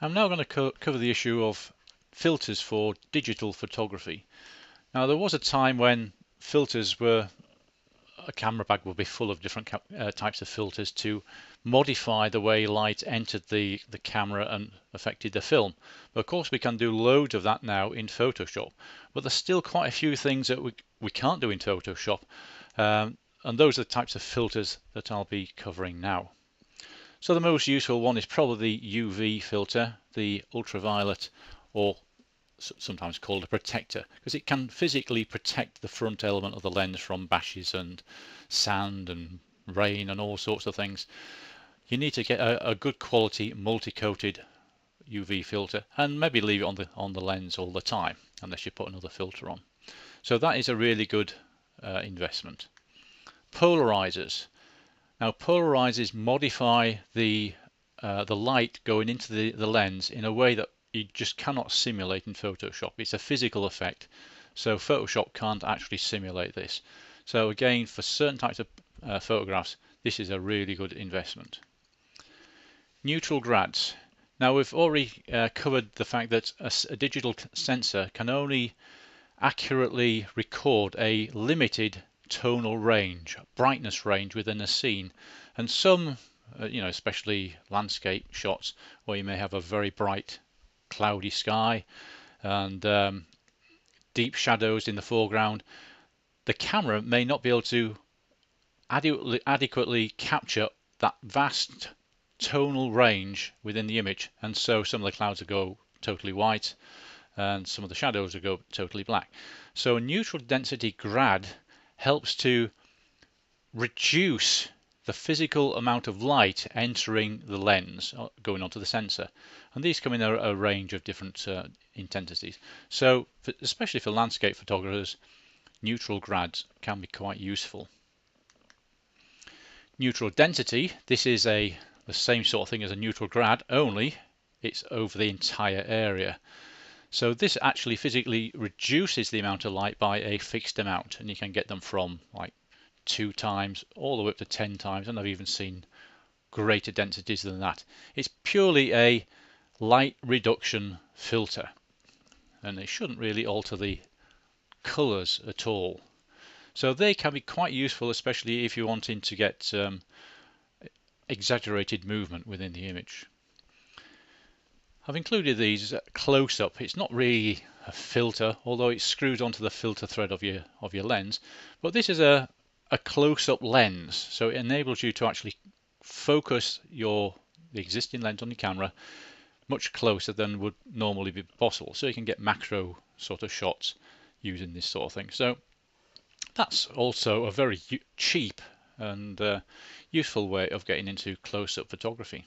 I'm now going to cover the issue of filters for digital photography. Now, there was a time when filters were, a camera bag would be full of different types of filters to modify the way light entered the camera and affected the film. But of course we can do loads of that now in Photoshop, but there's still quite a few things that we can't do in Photoshop, and those are the types of filters that I'll be covering now. So the most useful one is probably the UV filter, the ultraviolet, or sometimes called a protector, because it can physically protect the front element of the lens from bashes and sand and rain and all sorts of things. You need to get a good quality multi-coated UV filter and maybe leave it on the lens all the time unless you put another filter on. So that is a really good investment. Polarizers. Now polarizers modify the light going into the lens in a way that you just cannot simulate in Photoshop. It's a physical effect, so Photoshop can't actually simulate this. So again, for certain types of photographs, this is a really good investment. Neutral grads. Now we've already covered the fact that a digital sensor can only accurately record a limited tonal range, brightness range within a scene, and some especially landscape shots where you may have a very bright cloudy sky and deep shadows in the foreground, the camera may not be able to adequately capture that vast tonal range within the image, and so some of the clouds will go totally white and some of the shadows will go totally black. So a neutral density grad helps to reduce the physical amount of light entering the lens going onto the sensor, and these come in a range of different intensities. So especially for landscape photographers, neutral grads can be quite useful. Neutral density, this is the same sort of thing as a neutral grad, only it's over the entire area. So this actually physically reduces the amount of light by a fixed amount, and you can get them from like 2 times all the way up to 10 times, and I've even seen greater densities than that. It's purely a light reduction filter, and it shouldn't really alter the colors at all. So they can be quite useful, especially if you're wanting to get exaggerated movement within the image. I've included these close-up. It's not really a filter, although it screws onto the filter thread of your lens, but this is a close-up lens, so it enables you to actually focus the existing lens on your camera much closer than would normally be possible, so you can get macro sort of shots using this sort of thing. So that's also a very cheap and useful way of getting into close-up photography.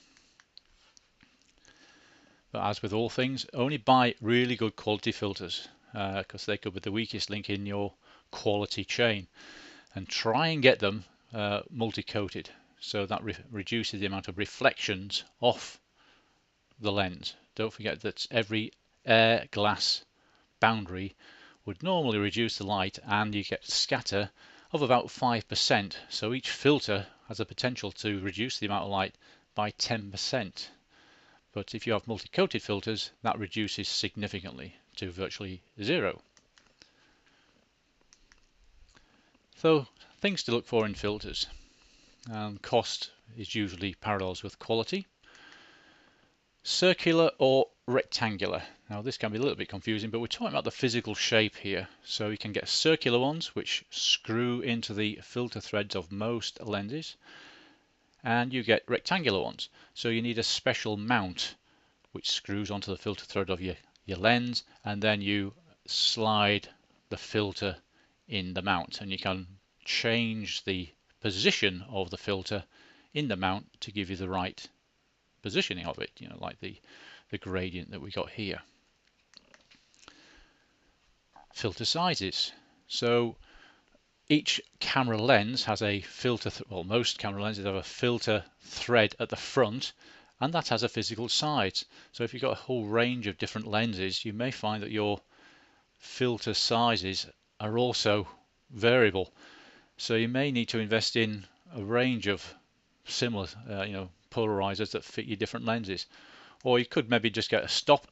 But as with all things, only buy really good quality filters, because they could be the weakest link in your quality chain, and try and get them multi-coated, so that reduces the amount of reflections off the lens. Don't forget that every air glass boundary would normally reduce the light, and you get scatter of about 5%, so each filter has a potential to reduce the amount of light by 10%. But if you have multi-coated filters, that reduces significantly to virtually zero. So things to look for in filters. Cost is usually parallels with quality. Circular or rectangular. Now this can be a little bit confusing, but we're talking about the physical shape here. So you can get circular ones which screw into the filter threads of most lenses, and you get rectangular ones. So you need a special mount which screws onto the filter thread of your lens, and then you slide the filter in the mount, and you can change the position of the filter in the mount to give you the right positioning of it, like the gradient that we got here. Filter sizes. So each camera lens has a filter, well, most camera lenses have a filter thread at the front, and that has a physical size. So if you've got a whole range of different lenses, you may find that your filter sizes are also variable. So you may need to invest in a range of similar polarizers that fit your different lenses. or you could maybe just get a step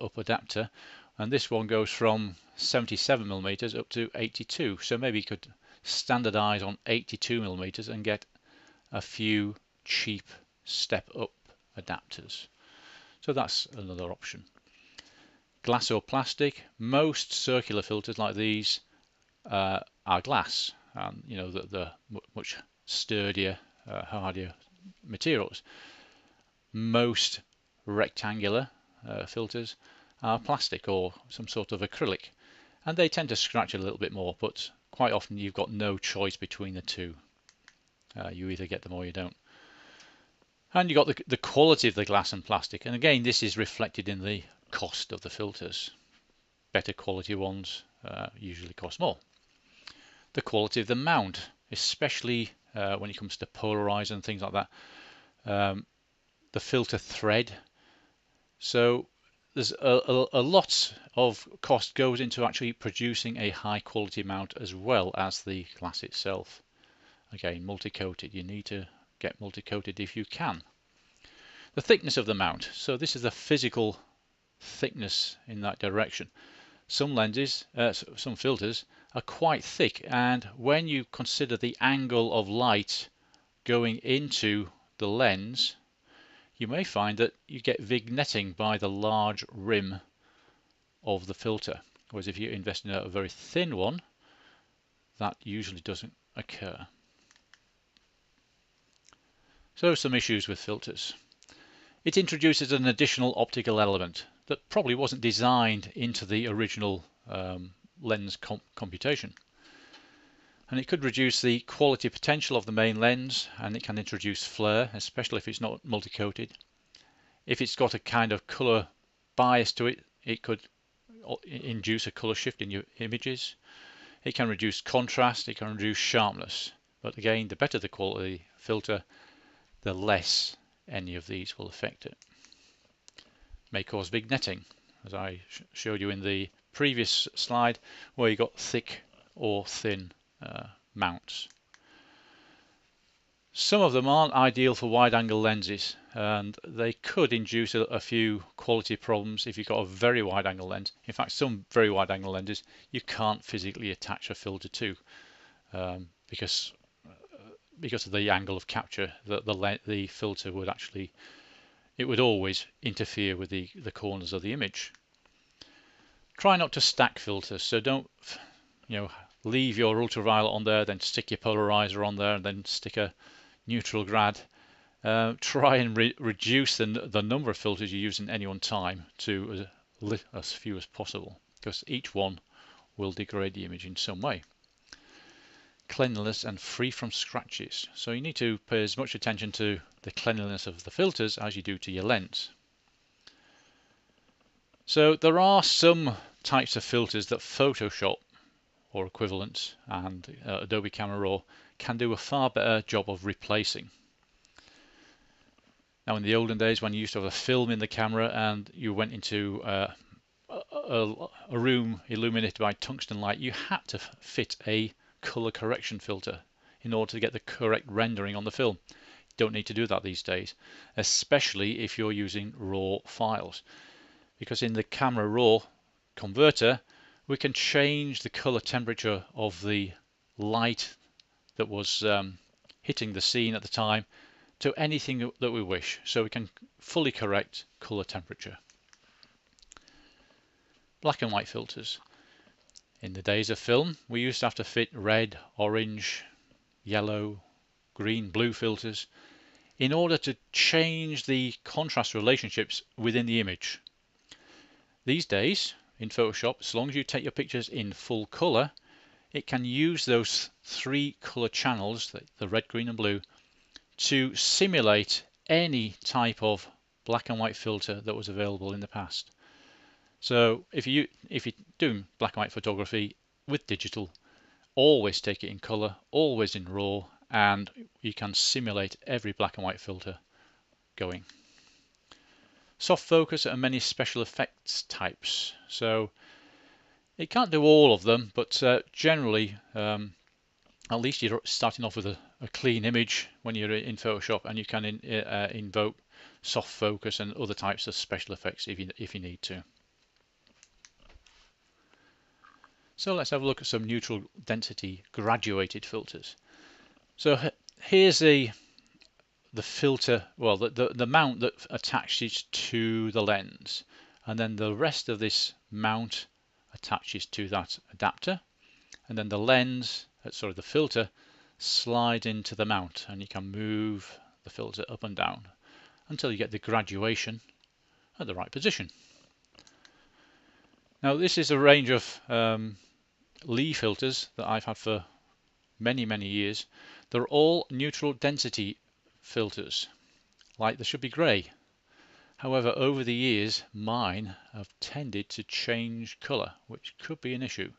up adapter, and this one goes from 77mm up to 82, so maybe you could standardize on 82mm and get a few cheap step up adapters. So that's another option. Glass or plastic. Most circular filters like these are glass, and you know that they're much sturdier, hardier materials. Most rectangular filters are plastic or some sort of acrylic, and they tend to scratch a little bit more, but quite often you've got no choice between the two. You either get them or you don't. And you've got the quality of the glass and plastic, and again this is reflected in the cost of the filters. Better quality ones usually cost more. The quality of the mount, especially when it comes to polarizer and things like that. The filter thread. So there's a lot of cost goes into actually producing a high quality mount as well as the glass itself. Again, multi-coated. You need to get multi-coated if you can. The thickness of the mount. So this is the physical thickness in that direction. Some lenses, some filters are quite thick, and when you consider the angle of light going into the lens, you may find that you get vignetting by the large rim of the filter. Whereas if you invest in a very thin one, that usually doesn't occur. So some issues with filters. It introduces an additional optical element that probably wasn't designed into the original lens computation. And it could reduce the quality potential of the main lens, and it can introduce flare, especially if it's not multi-coated. If it's got a kind of color bias to it, it could induce a color shift in your images. It can reduce contrast, it can reduce sharpness. But again, the better the quality filter, the less any of these will affect it. May cause vignetting, as I showed you in the previous slide, where you got thick or thin mounts. Some of them aren't ideal for wide-angle lenses, and they could induce a few quality problems if you've got a very wide-angle lens. In fact, some very wide-angle lenses you can't physically attach a filter to because of the angle of capture. The filter would actually, it would always interfere with the corners of the image. Try not to stack filters, so don't leave your ultraviolet on there, then stick your polarizer on there, and then stick a neutral grad. Try and reduce the number of filters you use in any one time to as few as possible, because each one will degrade the image in some way. Cleanliness and free from scratches. So you need to pay as much attention to the cleanliness of the filters as you do to your lens. So there are some types of filters that Photoshop or equivalents and Adobe Camera Raw can do a far better job of replacing. Now, in the olden days when you used to have a film in the camera and you went into a room illuminated by tungsten light, you had to fit a color correction filter in order to get the correct rendering on the film. You don't need to do that these days, especially if you're using raw files, because in the Camera Raw converter we can change the color temperature of the light that was hitting the scene at the time to anything that we wish, so we can fully correct color temperature. Black and white filters. In the days of film, we used to have to fit red, orange, yellow, green, blue filters in order to change the contrast relationships within the image. These days, in Photoshop, as long as you take your pictures in full color, it can use those three color channels, the red, green and blue, to simulate any type of black and white filter that was available in the past. So if you're doing black and white photography with digital, always take it in color, always in RAW, and you can simulate every black and white filter going. Soft focus and many special effects types. So it can't do all of them, but generally at least you're starting off with a clean image when you're in Photoshop, and you can invoke soft focus and other types of special effects if you need to. So let's have a look at some neutral density graduated filters. So here's the filter, well, the mount that attaches to the lens, and then the rest of this mount attaches to that adapter, and then the lens, sorry, the filter slides into the mount, and you can move the filter up and down until you get the graduation at the right position. Now this is a range of Lee filters that I've had for many years. They're all neutral density filters, like they should be grey. However, over the years mine have tended to change colour, which could be an issue.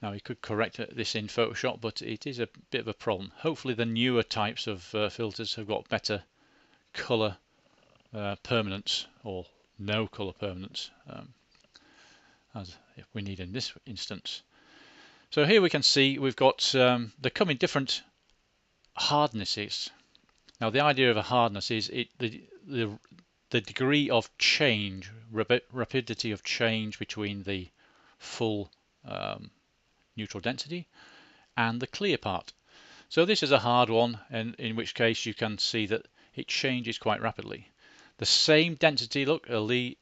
Now you could correct this in Photoshop, but it is a bit of a problem. Hopefully the newer types of filters have got better colour permanence, or no colour permanence, as we need in this instance. So here we can see we've got they come in different hardnesses. Now the idea of a hardness is the degree of change, rapidity of change between the full neutral density and the clear part. So this is a hard one, and in which case you can see that it changes quite rapidly. The same density, look, a Lee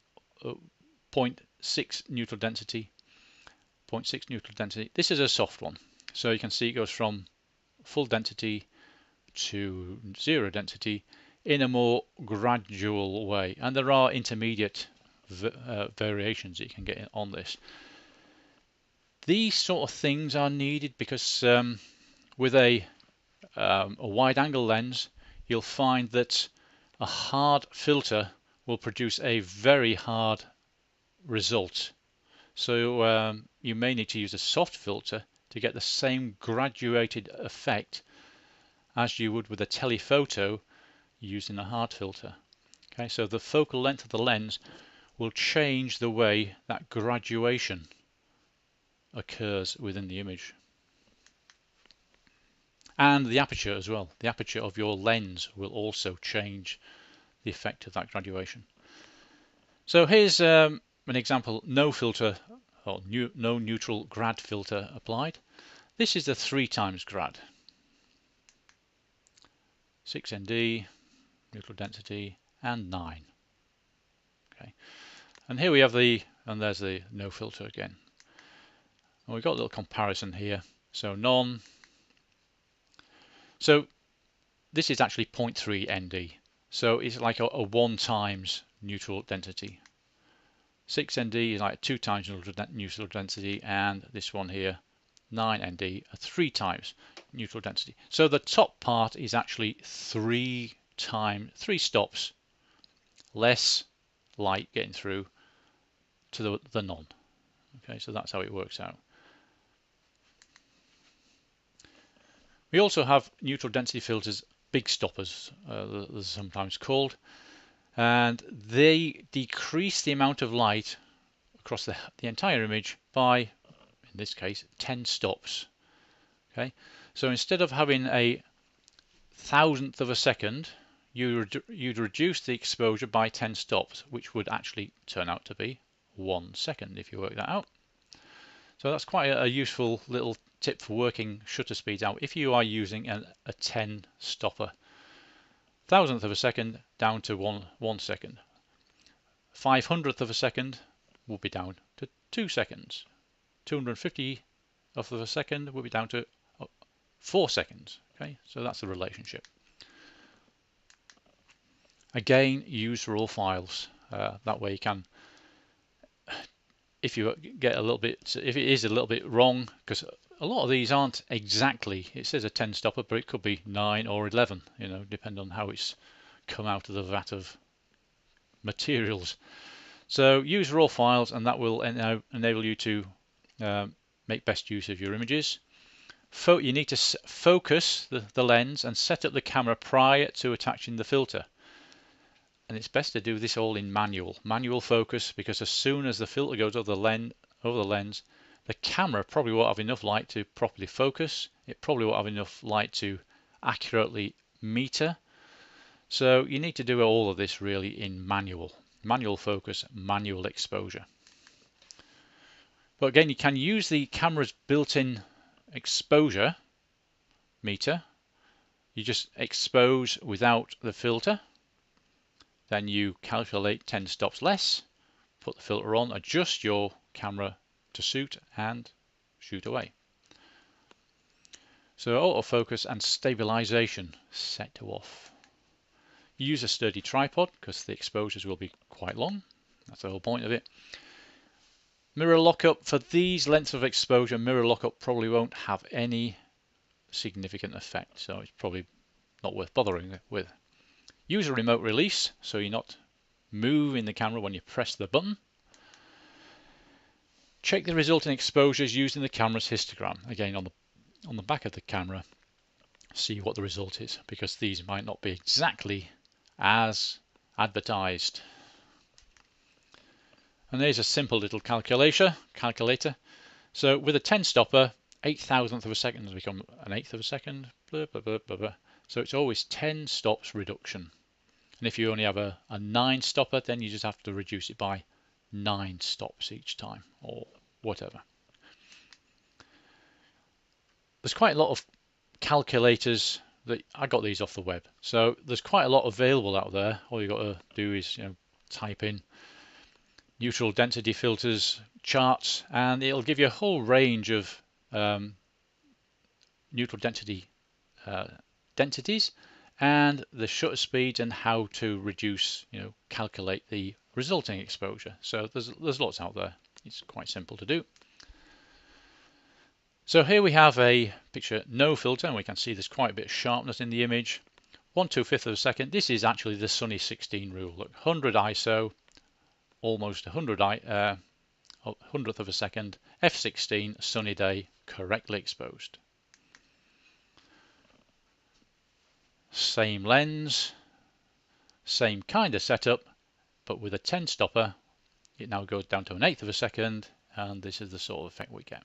0.6 neutral density, 0.6 neutral density. This is a soft one, so you can see it goes from full density to zero density in a more gradual way, and there are intermediate variations that you can get on this. These sort of things are needed because with a wide angle lens, you'll find that a hard filter will produce a very hard result. So you may need to use a soft filter to get the same graduated effect as you would with a telephoto using a hard filter. Okay, so the focal length of the lens will change the way that graduation occurs within the image. And the aperture as well. The aperture of your lens will also change the effect of that graduation. So here's an example, no filter, or no neutral grad filter applied. This is the 3x grad. 6 ND, neutral density, and 9. Okay, and here we have and there's the no filter again. And we've got a little comparison here. So none. So this is actually 0.3 ND. So it's like a 1 times neutral density. 6 ND is like 2 times neutral density, and this one here, 9 ND, a 3 times neutral density. So the top part is actually 3 stops less light getting through to the none. Okay, so that's how it works out. We also have neutral density filters, big stoppers, they're sometimes called, and they decrease the amount of light across the entire image by, in this case, 10 stops. Okay, so instead of having a 1,000th of a second, you'd reduce the exposure by 10 stops, which would actually turn out to be 1 second if you work that out. So that's quite a useful little tip for working shutter speeds out if you are using a 10 stopper. 1,000th of a second down to 1 second. 500th of a second will be down to 2 seconds. 250th of a second will be down to 4 seconds. Okay, so that's the relationship. Again, use raw files. That way you can, if you get a little bit, if it is a little bit wrong, because a lot of these aren't exactly, it says a 10 stopper, but it could be 9 or 11, you know, depending on how it's come out of the vat of materials. So use raw files, and that will enable you to make best use of your images. You need to focus the lens and set up the camera prior to attaching the filter. And it's best to do this all in manual focus, because as soon as the filter goes over the lens, the camera probably won't have enough light to properly focus. It probably won't have enough light to accurately meter. So you need to do all of this really in manual focus, manual exposure. But again, you can use the camera's built-in exposure meter. You just expose without the filter, then you calculate 10 stops less, put the filter on, adjust your camera to suit, and shoot away. So autofocus and stabilization set to off. You use a sturdy tripod because the exposures will be quite long. That's the whole point of it. Mirror lockup. For these lengths of exposure, mirror lockup probably won't have any significant effect, so it's probably not worth bothering with. Use a remote release so you're not moving the camera when you press the button. Check the resulting exposures using the camera's histogram. Again, on the back of the camera, see what the result is, because these might not be exactly as advertised. And there's a simple little calculator. So with a 10 stopper, 8,000th of a second has become an eighth of a second, blah, blah, blah, blah, blah. So it's always 10 stops reduction. And if you only have a 9 stopper, then you just have to reduce it by 9 stops each time, or whatever. There's quite a lot of calculators that I got these off the web. So there's quite a lot available out there. All you've got to do is type in neutral density filters charts, and it'll give you a whole range of neutral density densities and the shutter speeds and how to reduce, calculate the resulting exposure. So there's lots out there. It's quite simple to do. So here we have a picture no filter, and we can see there's quite a bit of sharpness in the image. 1/2 of a second. This is actually the sunny 16 rule. Look, 100 ISO, almost 100th of a second, f16, sunny day, correctly exposed. Same lens, same kind of setup, but with a 10 stopper, it now goes down to an eighth of a second, and this is the sort of effect we get.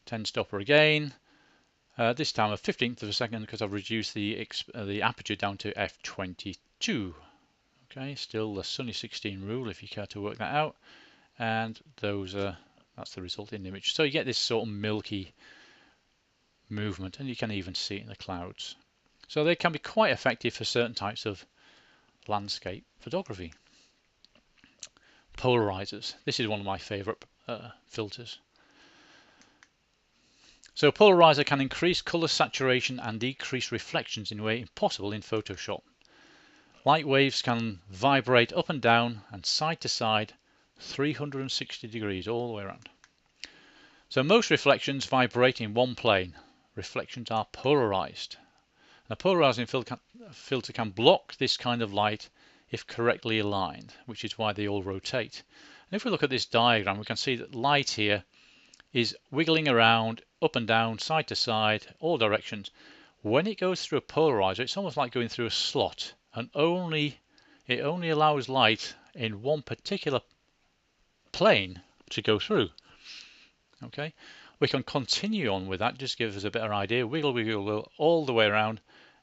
10 stopper again, this time a 15th of a second because I've reduced the aperture down to f22. Okay, still the sunny 16 rule if you care to work that out, and that's the resulting image. So you get this sort of milky movement, and you can even see it in the clouds. So they can be quite effective for certain types of landscape photography. Polarizers. This is one of my favorite filters. So polarizer can increase color saturation and decrease reflections in a way impossible in Photoshop. Light waves can vibrate up and down and side to side 360 degrees all the way around. So most reflections vibrate in one plane. Reflections are polarized. A polarizing filter can block this kind of light if correctly aligned, which is why they all rotate. And if we look at this diagram, we can see that light here is wiggling around up and down, side to side, all directions. When it goes through a polarizer, it's almost like going through a slot, and it only allows light in one particular plane to go through. Okay, we can continue on with that, just give us a better idea. Wiggle, wiggle, wiggle all the way around,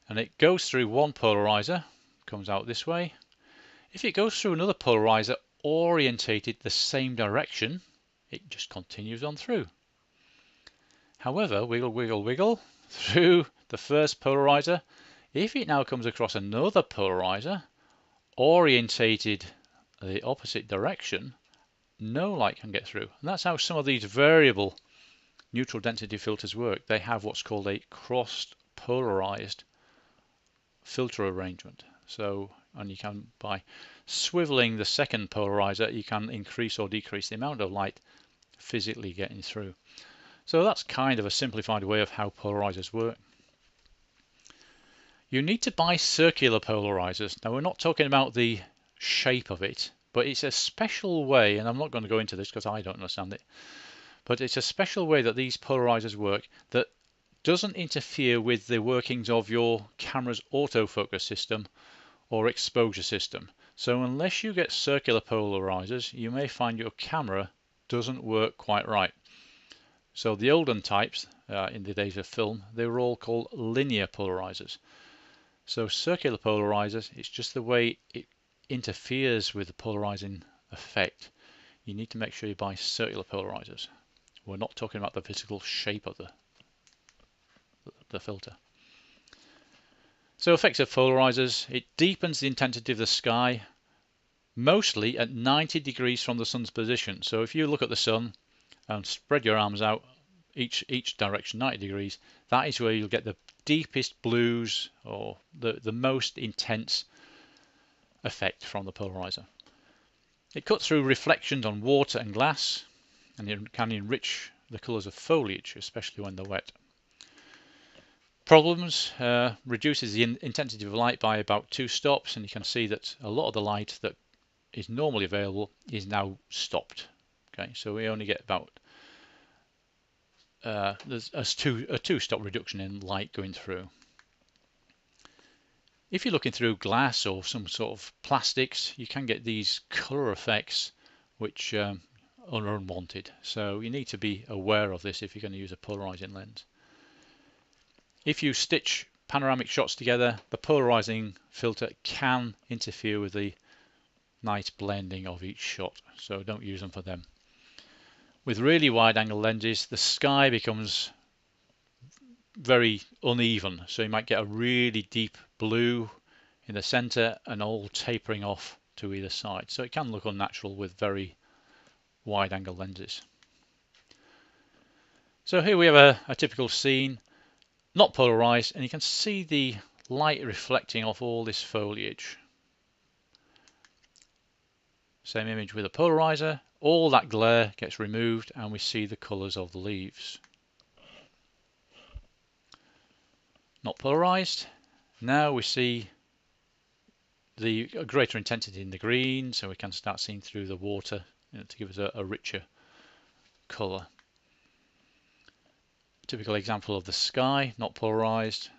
and it goes through one polarizer, comes out this way. If it goes through another polarizer orientated the same direction, it just continues on through. However, wiggle, wiggle, wiggle through the first polarizer. If it now comes across another polarizer orientated the opposite direction, no light can get through. And that's how some of these variable neutral density filters work. They have what's called a crossed polarized filter arrangement. So, and you can, by swiveling the second polarizer, you can increase or decrease the amount of light physically getting through. So that's kind of a simplified way of how polarizers work. You need to buy circular polarizers. Now, we're not talking about the shape of it, but it's a special way, and I'm not going to go into this because I don't understand it, but it's a special way that these polarizers work that doesn't interfere with the workings of your camera's autofocus system or exposure system. So unless you get circular polarizers, you may find your camera doesn't work quite right. So the olden types, in the days of film, they were all called linear polarizers. So circular polarizers, it's just the way it interferes with the polarizing effect. You need to make sure you buy circular polarizers. We're not talking about the physical shape of the filter. So effects of polarizers, it deepens the intensity of the sky, mostly at 90 degrees from the sun's position. So if you look at the sun and spread your arms out each direction 90 degrees, that is where you'll get the deepest blues or the most intense effect from the polarizer. It cuts through reflections on water and glass, and it can enrich the colours of foliage, especially when they're wet. Problems, reduces the intensity of light by about 2 stops, and you can see that a lot of the light that is normally available is now stopped. Okay, so we only get about there's a 2-stop reduction in light going through. If you're looking through glass or some sort of plastics, you can get these colour effects which are unwanted. So you need to be aware of this if you're going to use a polarizing lens. If you stitch panoramic shots together, the polarizing filter can interfere with the nice blending of each shot, so don't use them for them. With really wide angle lenses, the sky becomes very uneven, so you might get a really deep blue in the center and all tapering off to either side, so it can look unnatural with very wide angle lenses. So here we have a typical scene, not polarized, and you can see the light reflecting off all this foliage. Same image with a polarizer, all that glare gets removed and we see the colors of the leaves. Not polarized, now we see the greater intensity in the green, so we can start seeing through the water, to give us a richer color. Typical example of the sky, not polarized,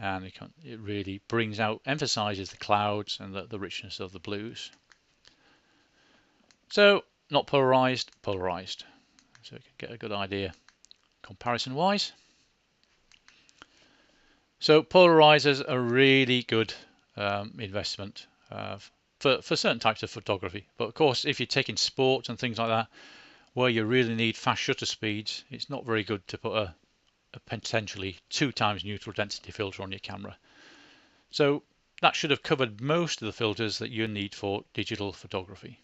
and it really brings out, emphasizes the clouds and the richness of the blues. So not polarized, polarized. So you can get a good idea comparison wise. So polarizers are really good investment for certain types of photography. But of course, if you're taking sports and things like that, where you really need fast shutter speeds, it's not very good to put a potentially 2 times neutral density filter on your camera. So that should have covered most of the filters that you need for digital photography.